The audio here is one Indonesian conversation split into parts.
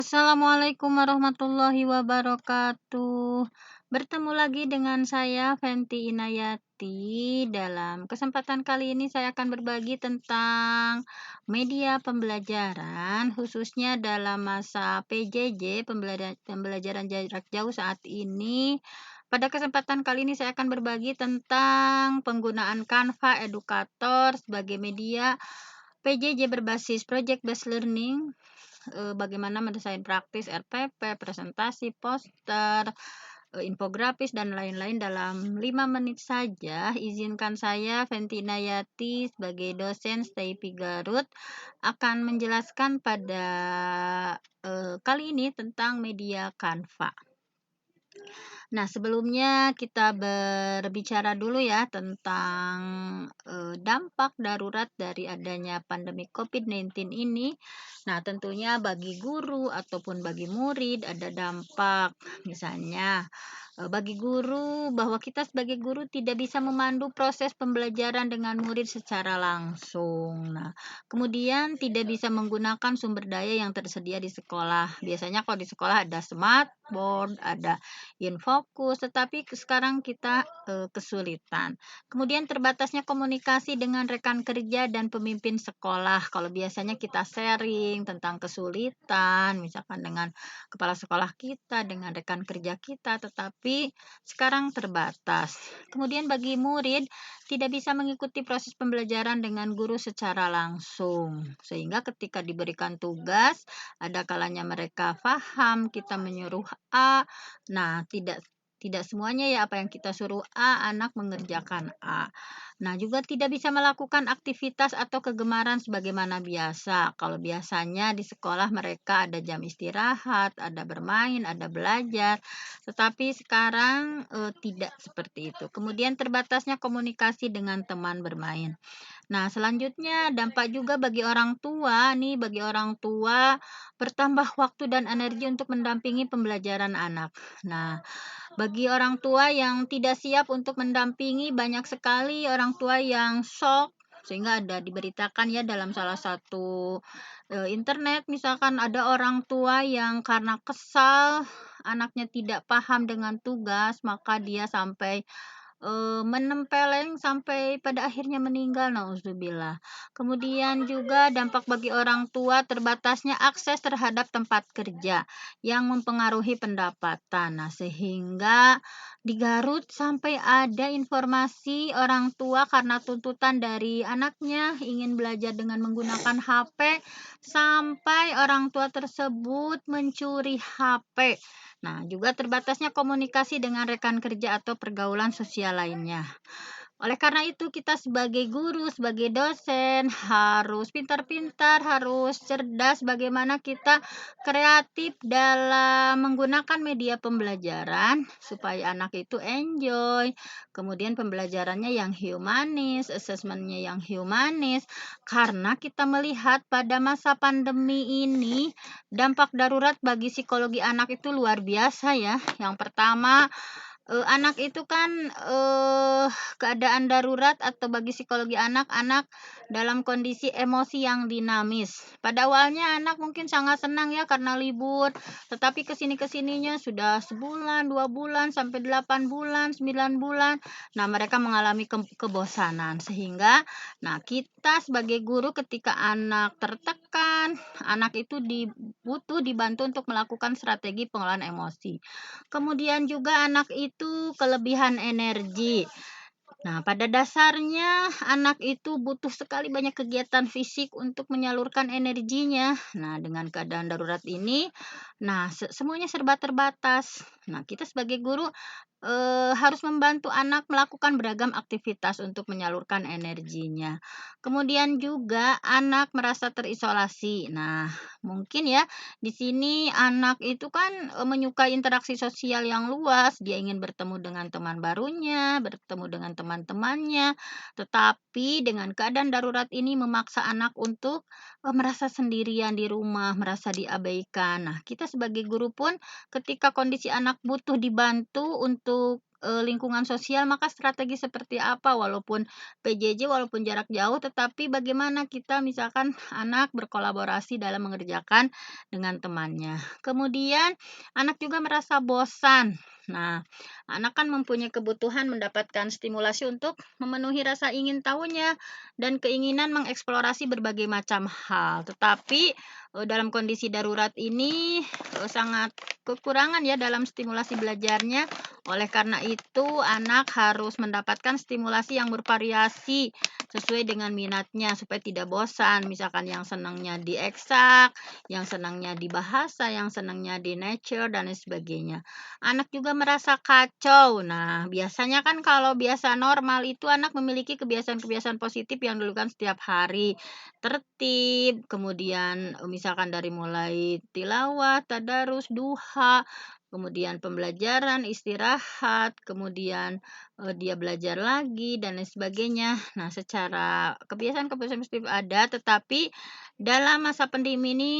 Assalamualaikum warahmatullahi wabarakatuh. Bertemu lagi dengan saya Fenty Inayati. Dalam kesempatan kali ini saya akan berbagi tentang media pembelajaran khususnya dalam masa PJJ pembelajaran jarak jauh saat ini. Pada kesempatan kali ini saya akan berbagi tentang penggunaan Canva Educator sebagai media PJJ berbasis Project Based Learning, bagaimana mendesain praktis RPP, presentasi, poster, infografis, dan lain-lain dalam 5 menit saja. Izinkan saya, Fenty Inayati, sebagai dosen STIP Garut, akan menjelaskan pada kali ini tentang media Canva. Nah, sebelumnya kita berbicara dulu ya tentang dampak darurat dari adanya pandemi COVID-19 ini. Nah, tentunya bagi guru ataupun bagi murid ada dampak. Misalnya, bagi guru bahwa kita sebagai guru tidak bisa memandu proses pembelajaran dengan murid secara langsung. Nah, kemudian tidak bisa menggunakan sumber daya yang tersedia di sekolah. Biasanya kalau di sekolah ada smartboard, ada InFocus, tetapi sekarang kita kesulitan. Kemudian terbatasnya komunikasi dengan rekan kerja dan pemimpin sekolah. Kalau biasanya kita sharing tentang kesulitan, misalkan dengan kepala sekolah kita, dengan rekan kerja kita, tetapi sekarang terbatas. Kemudian bagi murid, tidak bisa mengikuti proses pembelajaran dengan guru secara langsung. Sehingga ketika diberikan tugas, ada kalanya mereka paham, kita menyuruh A. Nah, tidak semuanya ya apa yang kita suruh A, anak mengerjakan A. Nah, juga tidak bisa melakukan aktivitas atau kegemaran sebagaimana biasa. Kalau biasanya di sekolah mereka ada jam istirahat, ada bermain, ada belajar, tetapi sekarang tidak seperti itu. Kemudian terbatasnya komunikasi dengan teman bermain. Nah, selanjutnya dampak juga bagi orang tua nih, bagi orang tua bertambah waktu dan energi untuk mendampingi pembelajaran anak. Nah, bagi orang tua yang tidak siap untuk mendampingi, banyak sekali orang tua yang shock, sehingga ada diberitakan ya dalam salah satu internet, misalkan ada orang tua yang karena kesal anaknya tidak paham dengan tugas, maka dia sampai menempeleng sampai pada akhirnya meninggal, nauzubillah. Kemudian juga dampak bagi orang tua terbatasnya akses terhadap tempat kerja yang mempengaruhi pendapatan. Nah, sehingga di Garut sampai ada informasi orang tua karena tuntutan dari anaknya ingin belajar dengan menggunakan HP, sampai orang tua tersebut mencuri HP. Nah, juga terbatasnya komunikasi dengan rekan kerja atau pergaulan sosial lainnya. Oleh karena itu, kita sebagai guru, sebagai dosen, harus pintar-pintar, harus cerdas bagaimana kita kreatif dalam menggunakan media pembelajaran supaya anak itu enjoy. Kemudian pembelajarannya yang humanis, asesmennya yang humanis. Karena kita melihat pada masa pandemi ini, dampak darurat bagi psikologi anak itu luar biasa ya. Yang pertama, anak itu kan keadaan darurat atau bagi psikologi anak dalam kondisi emosi yang dinamis. Pada awalnya anak mungkin sangat senang ya karena libur, tetapi kesininya sudah sebulan, 2 bulan, sampai 8 bulan, 9 bulan. Nah, mereka mengalami kebosanan sehingga, nah kita sebagai guru ketika anak tertekan, anak itu butuh dibantu untuk melakukan strategi pengelolaan emosi. Kemudian juga anak itu kelebihan energi. Nah, pada dasarnya anak itu butuh sekali banyak kegiatan fisik untuk menyalurkan energinya. Nah, dengan keadaan darurat ini, nah semuanya serba terbatas. Nah, kita sebagai guru harus membantu anak melakukan beragam aktivitas untuk menyalurkan energinya. Kemudian juga anak merasa terisolasi. Nah, mungkin ya di sini anak itu kan menyukai interaksi sosial yang luas, dia ingin bertemu dengan teman barunya, bertemu dengan teman-temannya, tetapi dengan keadaan darurat ini memaksa anak untuk merasa sendirian di rumah, merasa diabaikan. Nah, kita sebagai guru pun ketika kondisi anak butuh dibantu untuk lingkungan sosial, maka strategi seperti apa walaupun PJJ, walaupun jarak jauh, tetapi bagaimana kita misalkan anak berkolaborasi dalam mengerjakan dengan temannya. Kemudian anak juga merasa bosan. Nah, anak kan mempunyai kebutuhan mendapatkan stimulasi untuk memenuhi rasa ingin tahunya dan keinginan mengeksplorasi berbagai macam hal. Tetapi dalam kondisi darurat ini sangat kekurangan ya dalam stimulasi belajarnya. Oleh karena itu, anak harus mendapatkan stimulasi yang bervariasi sesuai dengan minatnya supaya tidak bosan. Misalkan yang senangnya di eksak, yang senangnya di bahasa, yang senangnya di nature, dan lain sebagainya. Anak juga merasa kacau. Nah, biasanya kan kalau biasa normal itu anak memiliki kebiasaan-kebiasaan positif yang dilakukan setiap hari. Tertib, kemudian misalkan dari mulai tilawah, tadarus, duha, kemudian pembelajaran, istirahat, kemudian dia belajar lagi dan lain sebagainya. Nah, secara kebiasaan-kebiasaan positif ada, tetapi dalam masa pandemi ini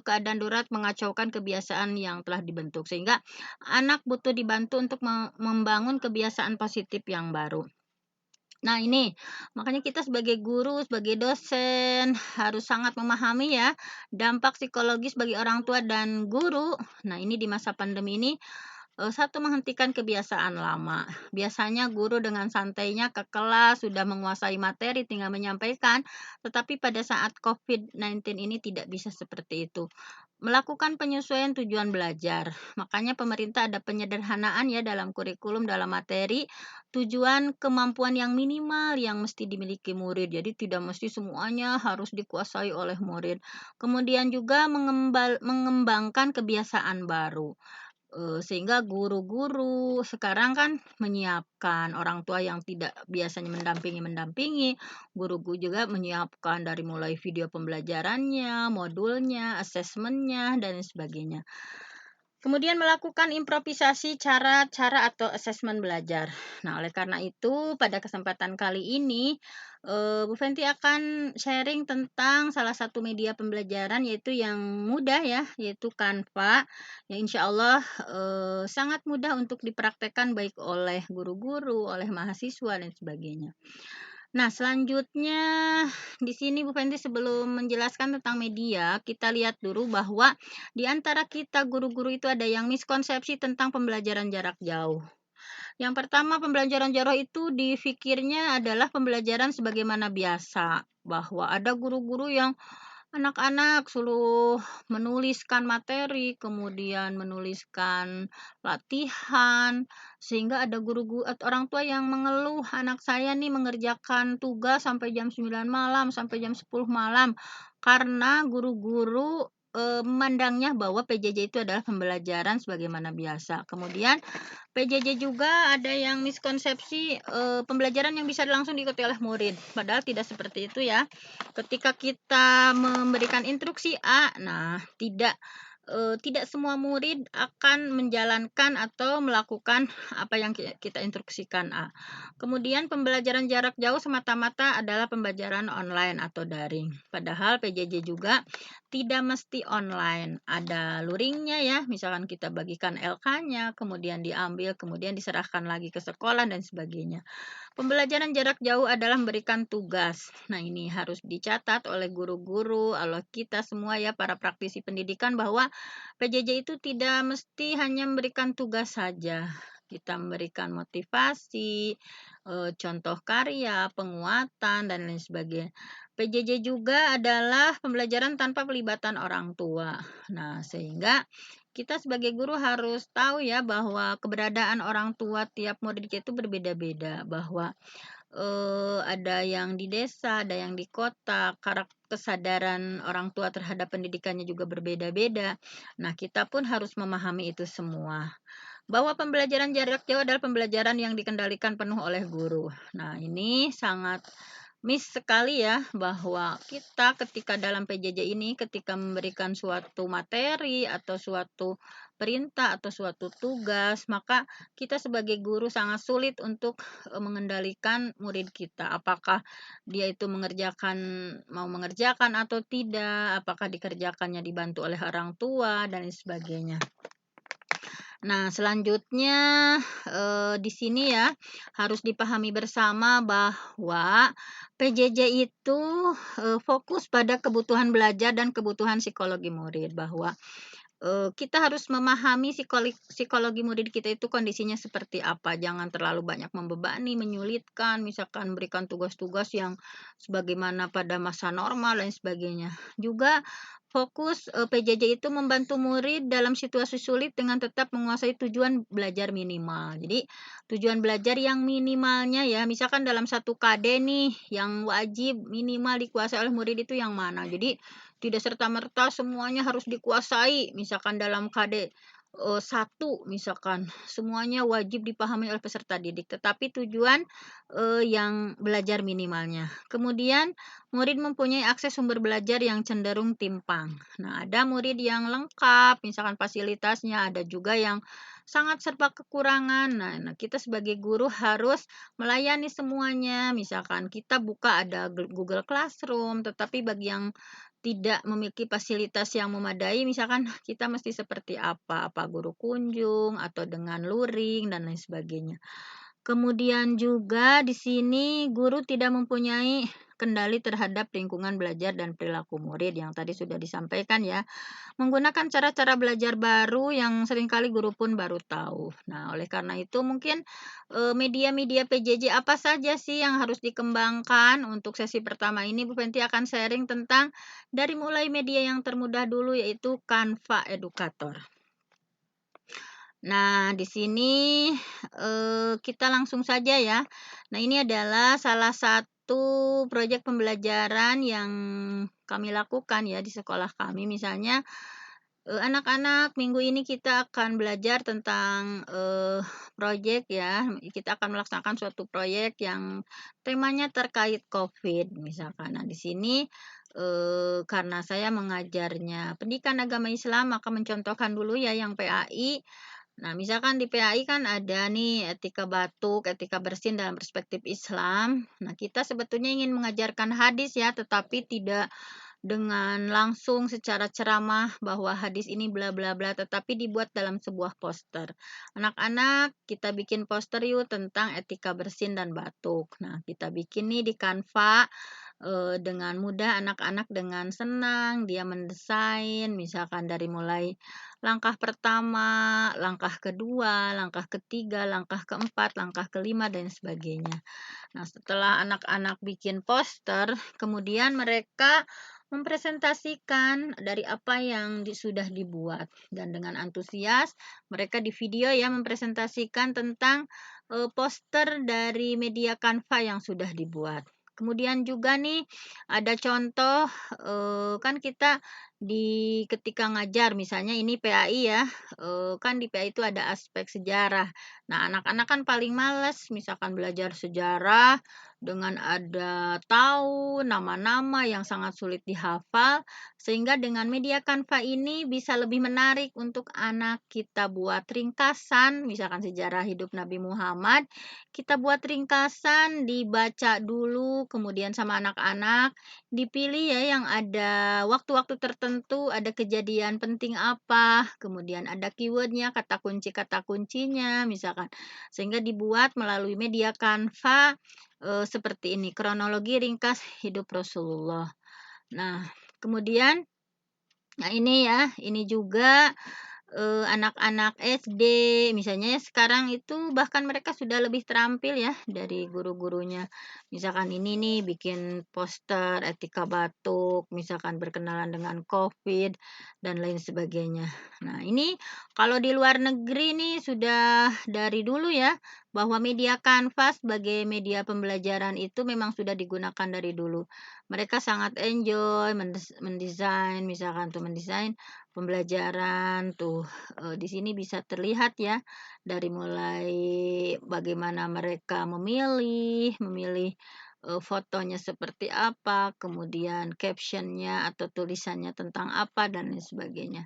keadaan darurat mengacaukan kebiasaan yang telah dibentuk, sehingga anak butuh dibantu untuk membangun kebiasaan positif yang baru. Nah, ini makanya kita sebagai guru, sebagai dosen harus sangat memahami ya dampak psikologis bagi orang tua dan guru. Nah, ini di masa pandemi ini satu, menghentikan kebiasaan lama. Biasanya guru dengan santainya ke kelas, sudah menguasai materi, tinggal menyampaikan, tetapi pada saat COVID-19 ini tidak bisa seperti itu. Melakukan penyesuaian tujuan belajar. Makanya pemerintah ada penyederhanaan ya dalam kurikulum, dalam materi, tujuan kemampuan yang minimal yang mesti dimiliki murid. Jadi tidak mesti semuanya harus dikuasai oleh murid. Kemudian juga mengembangkan kebiasaan baru. Sehingga guru-guru sekarang kan menyiapkan, orang tua yang tidak biasanya mendampingi, guru-guru juga menyiapkan dari mulai video pembelajarannya, modulnya, asesmennya, dan lain sebagainya. Kemudian melakukan improvisasi cara-cara atau asesmen belajar. Nah, oleh karena itu pada kesempatan kali ini Bu Fenty akan sharing tentang salah satu media pembelajaran yaitu yang mudah ya, yaitu Canva, yang insya Allah sangat mudah untuk dipraktekkan baik oleh guru-guru, oleh mahasiswa dan sebagainya. Nah, selanjutnya di sini Bu Fenty sebelum menjelaskan tentang media, kita lihat dulu bahwa di antara kita guru-guru itu ada yang miskonsepsi tentang pembelajaran jarak jauh. Yang pertama, pembelajaran jarak itu difikirnya adalah pembelajaran sebagaimana biasa, bahwa ada guru-guru yang anak-anak suruh menuliskan materi, kemudian menuliskan latihan, sehingga ada guru-guru atau orang tua yang mengeluh, "Anak saya nih mengerjakan tugas sampai jam 9 malam, sampai jam 10 malam." Karena guru-guru memandangnya bahwa PJJ itu adalah pembelajaran sebagaimana biasa. Kemudian PJJ juga ada yang miskonsepsi pembelajaran yang bisa langsung diikuti oleh murid, padahal tidak seperti itu ya. Ketika kita memberikan instruksi A, nah tidak semua murid akan menjalankan atau melakukan apa yang kita instruksikan A. Kemudian pembelajaran jarak jauh semata-mata adalah pembelajaran online atau daring. Padahal PJJ juga tidak mesti online. Ada luringnya ya, misalkan kita bagikan LK-nya, kemudian diambil, kemudian diserahkan lagi ke sekolah dan sebagainya. Pembelajaran jarak jauh adalah memberikan tugas. Nah, ini harus dicatat oleh guru-guru, oleh kita semua ya, para praktisi pendidikan, bahwa PJJ itu tidak mesti hanya memberikan tugas saja. Kita memberikan motivasi, contoh karya, penguatan, dan lain sebagainya. PJJ juga adalah pembelajaran tanpa pelibatan orang tua. Nah, sehingga kita sebagai guru harus tahu ya bahwa keberadaan orang tua tiap murid itu berbeda-beda, bahwa ada yang di desa, ada yang di kota, kesadaran orang tua terhadap pendidikannya juga berbeda-beda. Nah, kita pun harus memahami itu semua. Bahwa pembelajaran jarak jauh adalah pembelajaran yang dikendalikan penuh oleh guru. Nah, ini sangat miss sekali ya, bahwa kita ketika dalam PJJ ini, ketika memberikan suatu materi atau suatu perintah atau suatu tugas, maka kita sebagai guru sangat sulit untuk mengendalikan murid kita. Apakah dia itu mau mengerjakan atau tidak, apakah dikerjakannya dibantu oleh orang tua dan lain sebagainya. Nah, selanjutnya di sini ya harus dipahami bersama bahwa PJJ itu fokus pada kebutuhan belajar dan kebutuhan psikologi murid, bahwa kita harus memahami psikologi murid kita itu kondisinya seperti apa, jangan terlalu banyak membebani, menyulitkan, misalkan berikan tugas-tugas yang sebagaimana pada masa normal dan sebagainya. Juga fokus PJJ itu membantu murid dalam situasi sulit dengan tetap menguasai tujuan belajar minimal. Jadi tujuan belajar yang minimalnya ya, misalkan dalam satu KD nih yang wajib minimal dikuasai oleh murid itu yang mana. Jadi tidak serta-merta semuanya harus dikuasai, misalkan dalam KD 1 misalkan, semuanya wajib dipahami oleh peserta didik, tetapi tujuan yang belajar minimalnya. Kemudian murid mempunyai akses sumber belajar yang cenderung timpang. Nah, ada murid yang lengkap, misalkan fasilitasnya, ada juga yang sangat serba kekurangan. Nah, kita sebagai guru harus melayani semuanya. Misalkan kita buka ada Google Classroom, tetapi bagi yang tidak memiliki fasilitas yang memadai, misalkan kita mesti seperti apa? Apa guru kunjung atau dengan luring dan lain sebagainya. Kemudian juga di sini guru tidak mempunyai kendali terhadap lingkungan belajar dan perilaku murid yang tadi sudah disampaikan ya. Menggunakan cara-cara belajar baru yang seringkali guru pun baru tahu. Nah, oleh karena itu mungkin media-media PJJ apa saja sih yang harus dikembangkan? Untuk sesi pertama ini Bu Fenty akan sharing tentang dari mulai media yang termudah dulu yaitu Canva Educator. Nah, di sini kita langsung saja ya. Nah, ini adalah salah satu proyek pembelajaran yang kami lakukan ya di sekolah kami. Misalnya, anak-anak minggu ini kita akan belajar tentang proyek ya. Kita akan melaksanakan suatu proyek yang temanya terkait COVID misalkan. Nah, di sini karena saya mengajarnya pendidikan agama Islam, maka mencontohkan dulu ya yang PAI. Nah, misalkan di PAI kan ada nih etika batuk, etika bersin dalam perspektif Islam. Nah, kita sebetulnya ingin mengajarkan hadis ya, tetapi tidak dengan langsung secara ceramah bahwa hadis ini bla bla bla, tetapi dibuat dalam sebuah poster. Anak-anak, kita bikin poster yuk tentang etika bersin dan batuk. Nah, kita bikin nih di Canva dengan mudah, anak-anak dengan senang dia mendesain, misalkan dari mulai langkah pertama, langkah kedua, langkah ketiga, langkah keempat, langkah kelima, dan sebagainya. Nah, setelah anak-anak bikin poster, kemudian mereka mempresentasikan dari apa yang sudah dibuat, dan dengan antusias mereka di video ya mempresentasikan tentang poster dari media Canva yang sudah dibuat. Kemudian juga nih ada contoh kan kita ketika ngajar misalnya ini PAI ya, kan di PAI itu ada aspek sejarah. Nah, anak-anak kan paling males misalkan belajar sejarah dengan ada tahu nama-nama yang sangat sulit dihafal, sehingga dengan media Canva ini bisa lebih menarik untuk anak kita buat ringkasan, misalkan sejarah hidup Nabi Muhammad, kita buat ringkasan, dibaca dulu, kemudian sama anak-anak, dipilih ya yang ada waktu-waktu tertentu, ada kejadian penting apa, kemudian ada keywordnya, kata kunci-kata kuncinya, misalkan. Sehingga dibuat melalui media Canva seperti ini, kronologi ringkas hidup Rasulullah. Nah, kemudian, nah ini ya, ini juga anak-anak SD misalnya ya, sekarang itu bahkan mereka sudah lebih terampil ya dari guru-gurunya. Misalkan ini nih bikin poster etika batuk, misalkan berkenalan dengan COVID dan lain sebagainya. Nah, ini kalau di luar negeri nih sudah dari dulu ya bahwa media Canva sebagai media pembelajaran itu memang sudah digunakan dari dulu. Mereka sangat enjoy mendesain misalkan tuh mendesain pembelajaran tuh di sini bisa terlihat ya, dari mulai bagaimana mereka memilih, fotonya seperti apa, kemudian caption-nya atau tulisannya tentang apa, dan lain sebagainya.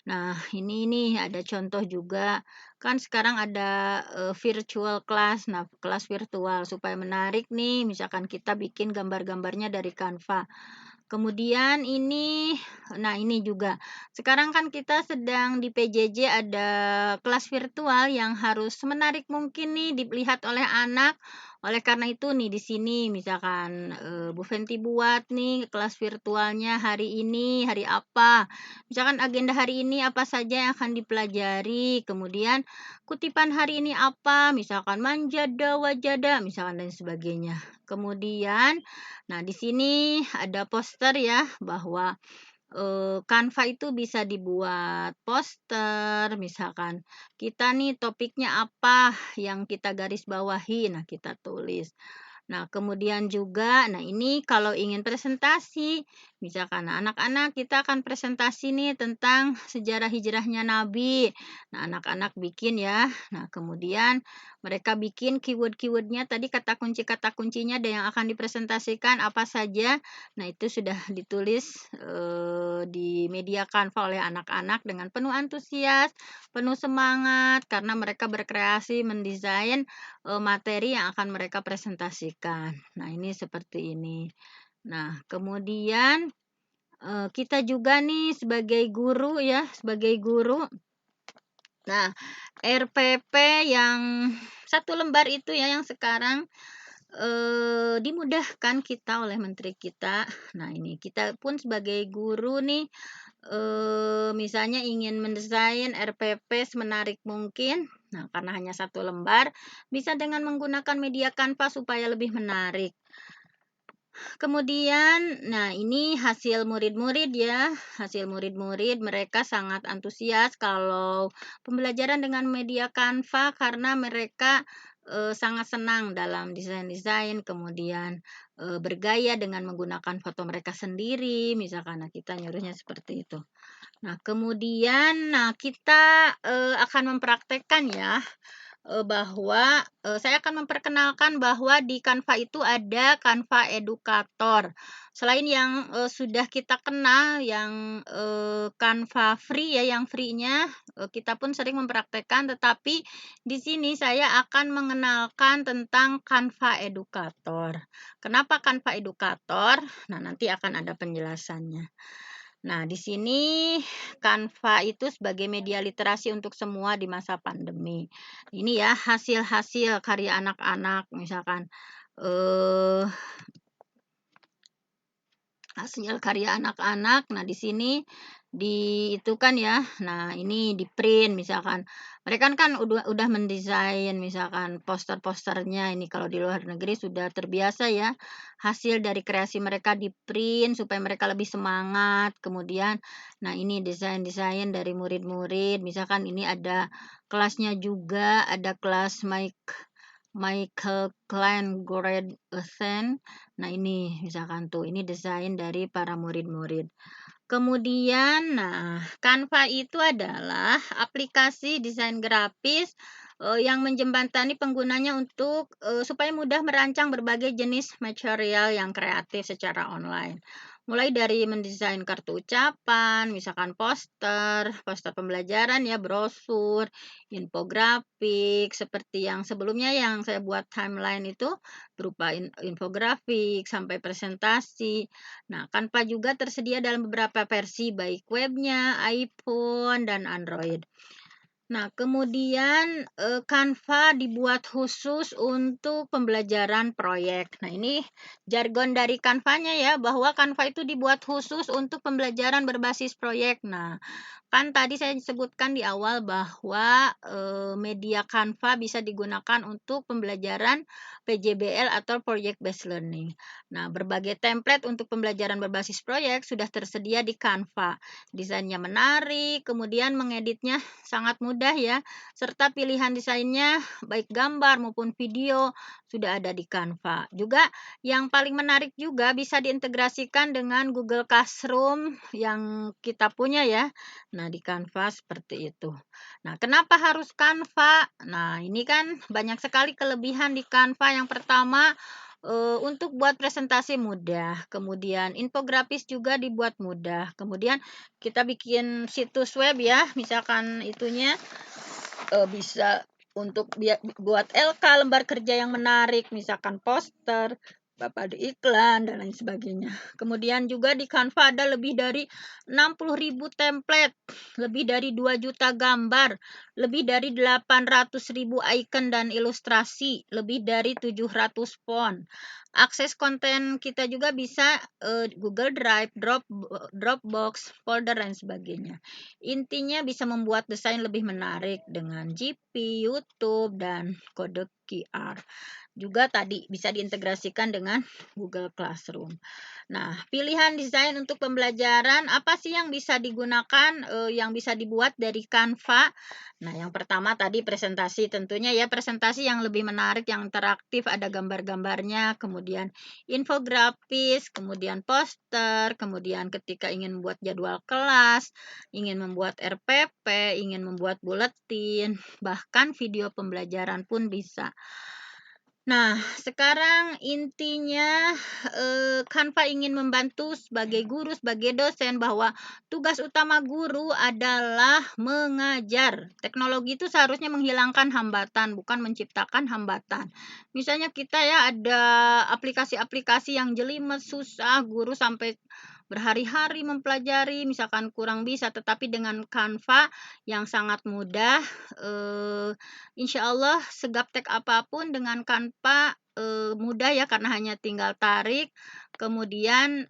Nah, ini nih ada contoh juga, kan sekarang ada, virtual class. Nah, kelas virtual supaya menarik nih, misalkan kita bikin gambar-gambarnya dari Canva. Kemudian ini, nah ini juga, sekarang kan kita sedang di PJJ ada kelas virtual yang harus semenarik mungkin nih dilihat oleh anak. Oleh karena itu nih di sini misalkan, Bu Fenty buat nih kelas virtualnya hari ini, hari apa. Misalkan agenda hari ini apa saja yang akan dipelajari, kemudian kutipan hari ini apa, misalkan manjada, wajada, misalkan dan sebagainya. Kemudian, nah, di sini ada poster ya bahwa, Canva itu bisa dibuat poster, misalkan kita nih topiknya apa yang kita garis bawahi, nah kita tulis. Nah, kemudian juga, nah ini kalau ingin presentasi, misalkan anak-anak kita akan presentasi nih tentang sejarah hijrahnya Nabi. Nah, anak-anak bikin ya. Nah, kemudian mereka bikin keyword-keywordnya tadi kata kuncinya dan yang akan dipresentasikan apa saja. Nah, itu sudah ditulis di media Canva oleh anak-anak dengan penuh antusias, penuh semangat karena mereka berkreasi mendesain materi yang akan mereka presentasikan. Nah, ini seperti ini. Nah, kemudian, kita juga nih sebagai guru ya, sebagai guru, nah, RPP yang satu lembar itu ya yang sekarang, dimudahkan kita oleh menteri kita. Nah, ini kita pun sebagai guru nih, misalnya ingin mendesain RPP semenarik mungkin, nah karena hanya satu lembar, bisa dengan menggunakan media Canva supaya lebih menarik. Kemudian, nah ini hasil murid-murid ya, hasil murid-murid mereka sangat antusias kalau pembelajaran dengan media Canva karena mereka sangat senang dalam desain-desain, kemudian bergaya dengan menggunakan foto mereka sendiri, misalkan, nah kita nyuruhnya seperti itu. Nah, kemudian, nah kita akan mempraktekkan ya, bahwa saya akan memperkenalkan bahwa di Canva itu ada Canva Educator. Selain yang sudah kita kenal, yang Canva free ya, yang free-nya kita pun sering mempraktekkan, tetapi di sini saya akan mengenalkan tentang Canva Educator. Kenapa Canva Educator? Nah, nanti akan ada penjelasannya. Nah, di sini Canva itu sebagai media literasi untuk semua di masa pandemi. Ini ya hasil-hasil karya anak-anak, misalkan eh hasil karya anak-anak. Nah, di sini itu kan ya. Nah, ini di-print misalkan. Mereka kan udah mendesain misalkan poster-posternya ini kalau di luar negeri sudah terbiasa ya. Hasil dari kreasi mereka di-print supaya mereka lebih semangat. Kemudian nah ini desain-desain dari murid-murid. Misalkan ini ada kelasnya juga, ada kelas Michael Klein Grade Ascent. Nah, ini misalkan tuh, ini desain dari para murid-murid. Kemudian, nah, Canva itu adalah aplikasi desain grafis yang menjembatani penggunanya untuk supaya mudah merancang berbagai jenis material yang kreatif secara online. Mulai dari mendesain kartu ucapan, misalkan poster, poster pembelajaran ya, brosur, infografik, seperti yang sebelumnya yang saya buat timeline itu berupa infografik sampai presentasi. Nah, Canva juga tersedia dalam beberapa versi baik webnya, iPhone, dan Android. Nah, kemudian Canva dibuat khusus untuk pembelajaran proyek. Nah, ini jargon dari Canva-nya ya, bahwa Canva itu dibuat khusus untuk pembelajaran berbasis proyek. Nah, kan tadi saya sebutkan di awal bahwa media Canva bisa digunakan untuk pembelajaran PJBL atau Project Based Learning. Nah, berbagai template untuk pembelajaran berbasis proyek sudah tersedia di Canva. Desainnya menarik, kemudian mengeditnya sangat mudah ya, serta pilihan desainnya baik gambar maupun video sudah ada di Canva. Juga yang paling menarik juga bisa diintegrasikan dengan Google Classroom yang kita punya ya. Nah, di Canva seperti itu. Nah, kenapa harus Canva? Nah, ini kan banyak sekali kelebihan di Canva. Yang pertama, untuk buat presentasi mudah, kemudian infografis juga dibuat mudah, kemudian kita bikin situs web ya, misalkan itunya bisa untuk buat LK, lembar kerja yang menarik, misalkan poster, Bapak di iklan dan lain sebagainya. Kemudian juga di Canva ada lebih dari 60.000 template, lebih dari 2 juta gambar, lebih dari 800.000 icon dan ilustrasi, lebih dari 700 font. Akses konten kita juga bisa Google Drive, Dropbox, folder dan sebagainya. Intinya bisa membuat desain lebih menarik dengan GP, YouTube dan kode QR. Juga tadi bisa diintegrasikan dengan Google Classroom. Nah, pilihan desain untuk pembelajaran apa sih yang bisa digunakan, yang bisa dibuat dari Canva? Nah, yang pertama tadi presentasi, tentunya ya presentasi yang lebih menarik, yang interaktif, ada gambar-gambarnya, kemudian infografis, kemudian poster, kemudian ketika ingin membuat jadwal kelas, ingin membuat RPP, ingin membuat buletin, bahkan video pembelajaran pun bisa. Nah, sekarang intinya Canva ingin membantu sebagai guru, sebagai dosen bahwa tugas utama guru adalah mengajar. Teknologi itu seharusnya menghilangkan hambatan, bukan menciptakan hambatan. Misalnya kita ya ada aplikasi-aplikasi yang jelimet, susah, guru sampai berhari-hari mempelajari, misalkan kurang bisa, tetapi dengan Canva yang sangat mudah, insya Allah segaptek apapun dengan Canva mudah ya, karena hanya tinggal tarik, kemudian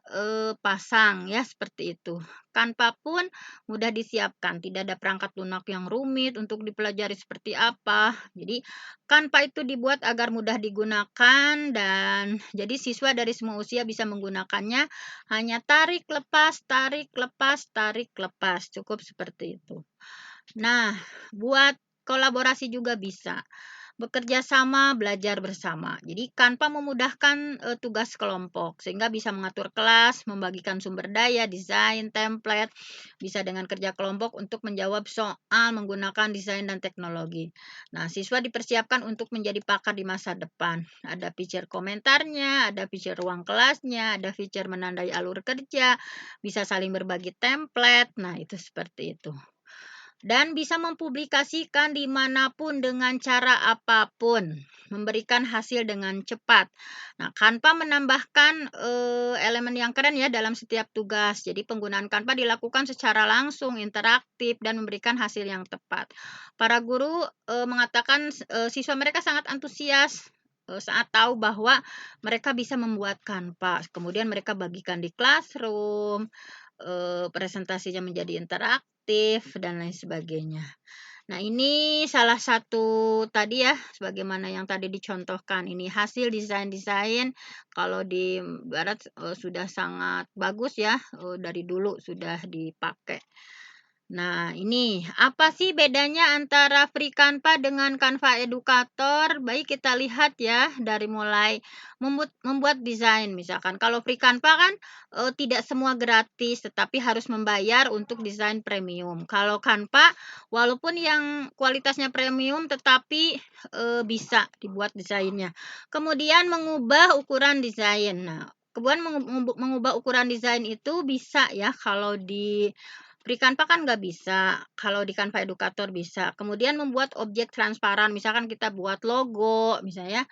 pasang ya, seperti itu. Canva pun mudah disiapkan, tidak ada perangkat lunak yang rumit untuk dipelajari seperti apa. Jadi Canva itu dibuat agar mudah digunakan dan jadi siswa dari semua usia bisa menggunakannya, hanya tarik lepas, tarik lepas, tarik lepas, cukup seperti itu. Nah, buat kolaborasi juga bisa. Bekerja sama, belajar bersama. Jadi Canva memudahkan tugas kelompok sehingga bisa mengatur kelas, membagikan sumber daya, desain, template, bisa dengan kerja kelompok untuk menjawab soal menggunakan desain dan teknologi. Nah, siswa dipersiapkan untuk menjadi pakar di masa depan. Ada feature komentarnya, ada feature ruang kelasnya, ada feature menandai alur kerja, bisa saling berbagi template. Nah, itu seperti itu. Dan bisa mempublikasikan dimanapun dengan cara apapun, memberikan hasil dengan cepat. Nah, Canva menambahkan elemen yang keren ya dalam setiap tugas. Jadi penggunaan Canva dilakukan secara langsung, interaktif, dan memberikan hasil yang tepat. Para guru mengatakan siswa mereka sangat antusias saat tahu bahwa mereka bisa membuat Canva. Kemudian mereka bagikan di classroom, presentasinya menjadi interaktif dan lain sebagainya. Nah, ini salah satu tadi ya, sebagaimana yang tadi dicontohkan, ini hasil desain-desain kalau di barat sudah sangat bagus ya, dari dulu sudah dipakai. Nah, ini apa sih bedanya antara Free Canva dengan Canva Educator? Baik, kita lihat ya dari mulai membuat desain. Misalkan kalau Free Canva kan tidak semua gratis, tetapi harus membayar untuk desain premium. Kalau Canva, walaupun yang kualitasnya premium, tetapi bisa dibuat desainnya. Kemudian mengubah ukuran desain. Nah, kemudian mengubah ukuran desain itu bisa ya kalau di Free Canva kan nggak bisa, kalau di Canva Educator bisa. Kemudian membuat objek transparan, misalkan kita buat logo misalnya.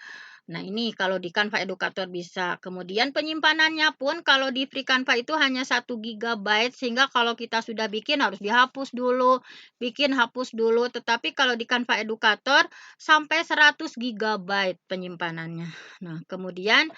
Nah, ini kalau di Canva Educator bisa. Kemudian penyimpanannya pun kalau di Free Canva itu hanya 1 GB, sehingga kalau kita sudah bikin harus dihapus dulu, bikin hapus dulu. Tetapi kalau di Canva Educator sampai 100 GB penyimpanannya. Nah, kemudian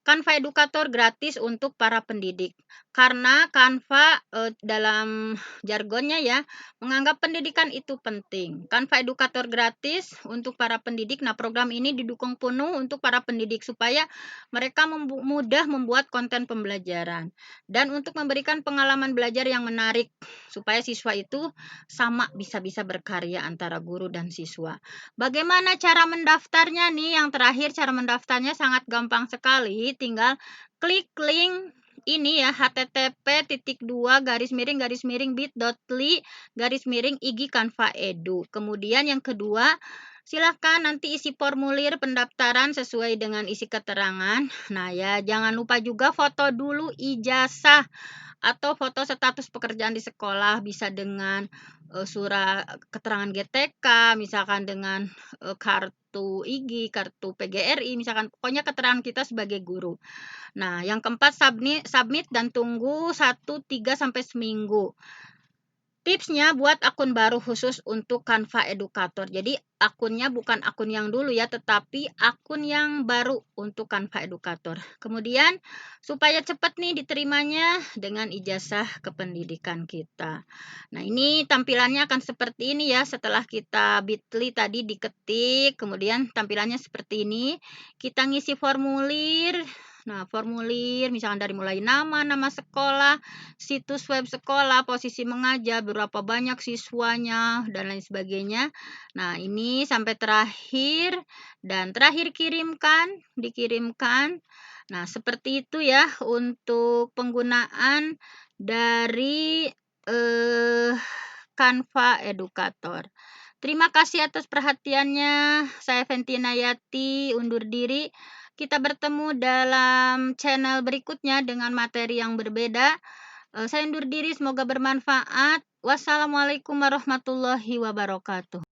Canva Educator gratis untuk para pendidik. Karena Canva dalam jargonnya ya, menganggap pendidikan itu penting. Canva Educator gratis untuk para pendidik. Nah, program ini didukung penuh untuk para pendidik supaya mereka mudah membuat konten pembelajaran dan untuk memberikan pengalaman belajar yang menarik supaya siswa itu sama bisa-bisa berkarya antara guru dan siswa. Bagaimana cara mendaftarnya nih? Yang terakhir, cara mendaftarnya sangat gampang sekali, tinggal klik link ini ya, http://bit.ly/ig Canva Edu. Kemudian yang kedua, silahkan nanti isi formulir pendaftaran sesuai dengan isi keterangan. Nah ya, jangan lupa juga foto dulu ijazah atau foto status pekerjaan di sekolah, bisa dengan surat keterangan GTK, misalkan dengan kartu kartu IG, kartu PGRI, misalkan pokoknya keterangan kita sebagai guru. Nah, yang keempat submit dan tunggu 1-3 sampai seminggu. Tipsnya buat akun baru khusus untuk Canva Educator. Jadi akunnya bukan akun yang dulu ya, tetapi akun yang baru untuk Canva Educator. Kemudian supaya cepat nih diterimanya dengan ijazah kependidikan kita. Nah, ini tampilannya akan seperti ini ya. Setelah kita Bitly tadi diketik, kemudian tampilannya seperti ini. Kita ngisi formulir. Nah, formulir misalkan dari mulai nama sekolah, situs web sekolah, posisi mengajar, berapa banyak siswanya, dan lain sebagainya. Nah, ini sampai terakhir, dan terakhir dikirimkan. Nah, seperti itu ya untuk penggunaan dari Canva Educator. Terima kasih atas perhatiannya. Saya Fenty Inayati, undur diri. Kita bertemu dalam channel berikutnya dengan materi yang berbeda. Saya undur diri, semoga bermanfaat. Wassalamualaikum warahmatullahi wabarakatuh.